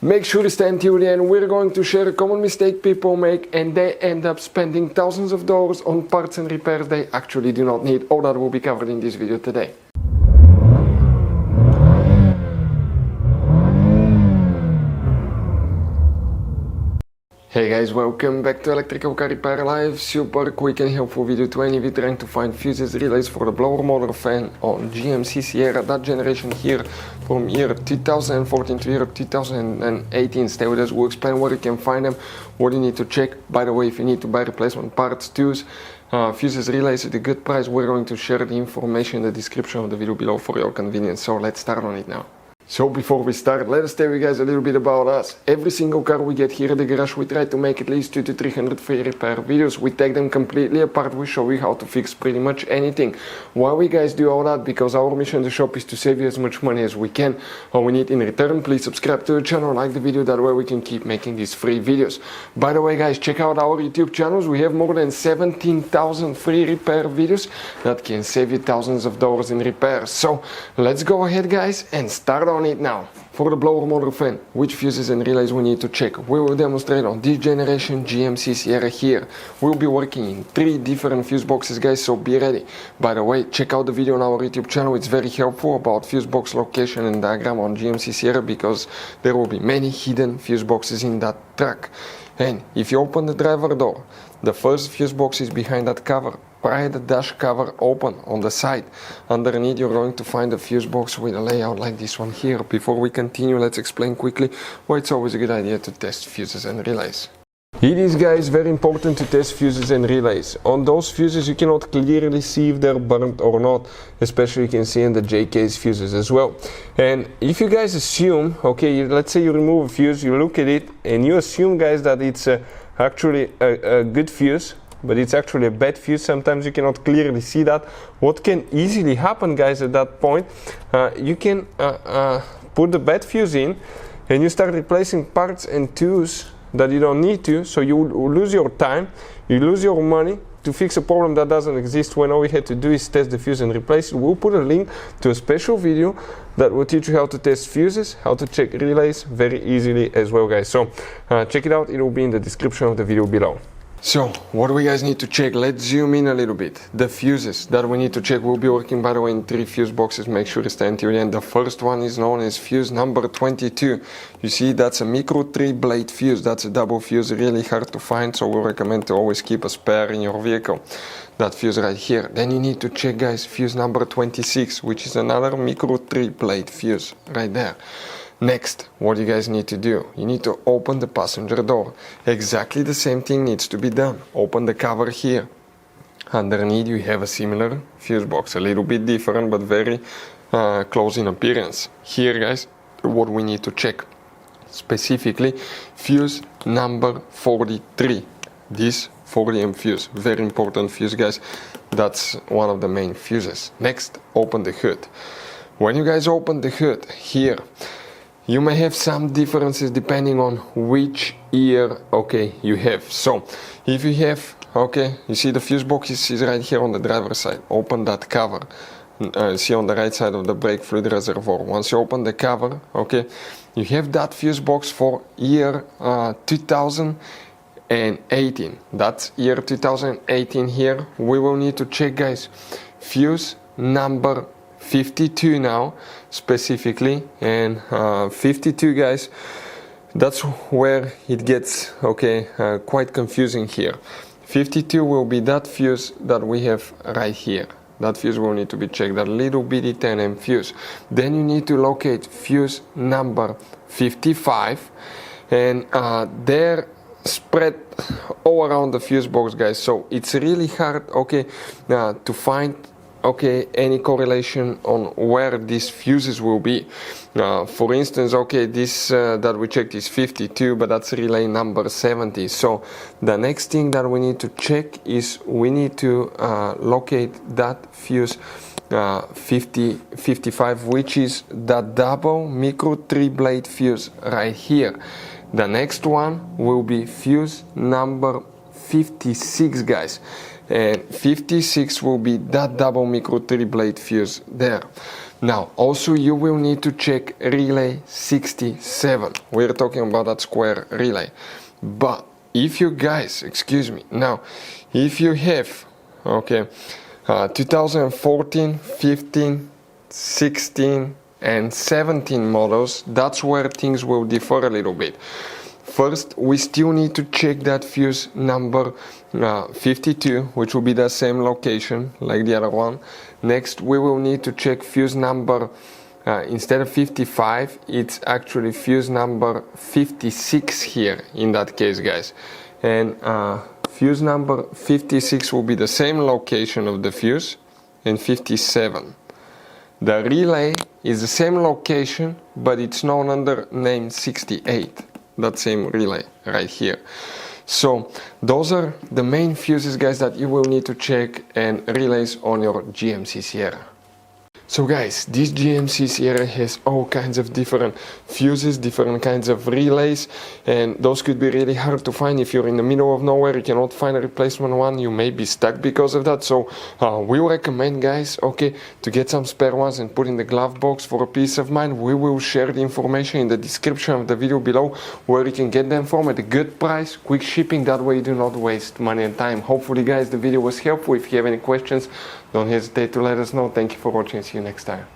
Make sure to stay until the end. We're going to share a common mistake people make and they end up spending thousands of dollars on parts and repairs they actually do not need. All that will be covered in this video today. Hey guys, welcome back to Electrical Car Repair Live. Super quick and helpful video to any of you trying to find fuses, relays for the blower motor fan on GMC Sierra, that generation here from year 2014 to year 2018. Stay with us, we'll explain where you can find them, what you need to check. By the way, if you need to buy replacement parts, tools, fuses, relays at a good price, we're going to share the information in the description of the video below for your convenience. So let's start on it now. So before we start, let us tell you guys a little bit about us. Every single car we get here at the garage, we try to make at least 200 to 300 free repair videos. We take them completely apart, we show you how to fix pretty much anything. Why we guys do all that? Because our mission in the shop is to save you as much money as we can. All we need in return, please subscribe to the channel, like the video, that way we can keep making these free videos. By the way guys, check out our YouTube channels. We have more than 17,000 free repair videos that can save you thousands of dollars in repairs. So let's go ahead guys and start on it now. For the blower motor fan, which fuses and relays we need to check, we will demonstrate on this generation GMC Sierra here. We'll be working in 3 different fuse boxes guys, so be ready. By the way, check out the video on our YouTube channel, it's very helpful about fuse box location and diagram on GMC Sierra, because there will be many hidden fuse boxes in that truck. And if you open the driver door, the first fuse box is behind that cover. Pry the dash cover open on the side. Underneath you're going to find a fuse box with a layout like this one here. Before we continue, let's explain quickly why it's always a good idea to test fuses and relays. It is guys very important to test fuses and relays. On those fuses you cannot clearly see if they're burnt or not, especially you can see in the JK's fuses as well. And if you guys assume, okay, let's say you remove a fuse, you look at it and you assume guys that it's actually a good fuse, but it's actually a bad fuse, sometimes you cannot clearly see that. What can easily happen guys at that point, you can put the bad fuse in and you start replacing parts and tools that you don't need to, so you will lose your time, you lose your money to fix a problem that doesn't exist, when all we had to do is test the fuse and replace it. We'll put a link to a special video that will teach you how to test fuses, how to check relays very easily as well guys. So check it out, it will be in the description of the video below. So what do we guys need to check? Let's zoom in a little bit. The fuses that we need to check, we'll be working by the way in 3 fuse boxes. Make sure to stay until the end. The first one is known as fuse number 22. You see, that's a micro 3 blade fuse. That's a double fuse, really hard to find, so we recommend to always keep a spare in your vehicle. That fuse right here. Then you need to check guys fuse number 26, which is another micro 3 blade fuse right there. Next, what you guys need to do, you need to open the passenger door. Exactly the same thing needs to be done. Open the cover here. Underneath you have a similar fuse box, a little bit different but very close in appearance. Here guys, what we need to check, specifically fuse number 43. This 40M fuse, very important fuse guys, that's one of the main fuses. Next, open the hood. When you guys open the hood here, you may have some differences depending on which ear, okay, you have. So if you have, okay, you see the fuse box is right here on the driver's side. Open that cover. See on the right side of the brake fluid reservoir. Once you open the cover, okay, you have that fuse box for year 2018. That's year 2018 here. We will need to check guys fuse number 52 now specifically, and 52 guys, that's where it gets okay quite confusing here. 52 will be that fuse that we have right here. That fuse will need to be checked, that little bitty 10M fuse. Then you need to locate fuse number 55, and they're spread all around the fuse box guys, so it's really hard okay to find okay any correlation on where these fuses will be. For instance, okay, this that we checked is 52, but that's relay number 70. So the next thing that we need to check is we need to locate that fuse 55, which is the double micro 3 blade fuse right here. The next one will be fuse number 56 guys, and 56 will be that double micro 3 blade fuse there. Now, also you will need to check relay 67. We're talking about that square relay. But if you guys, excuse me, now, if you have, okay, 2014, 15, 16, and 17 models, that's where things will differ a little bit. First, we still need to check that fuse number 52, which will be the same location like the other one. Next, we will need to check fuse number, instead of 55, it's actually fuse number 56 here in that case, guys. And fuse number 56 will be the same location of the fuse, and 57. The relay is the same location, but it's known under name 68. That same relay right here. So those are the main fuses, guys, that you will need to check and relays on your GMC Sierra. So guys, this GMC Sierra has all kinds of different fuses, different kinds of relays, and those could be really hard to find. If you're in the middle of nowhere, you cannot find a replacement one, you may be stuck because of that. So we recommend, guys, okay, to get some spare ones and put in the glove box for a peace of mind. We will share the information in the description of the video below where you can get them from at a good price, quick shipping, that way you do not waste money and time. Hopefully, guys, the video was helpful. If you have any questions, don't hesitate to let us know. Thank you for watching. See you next time.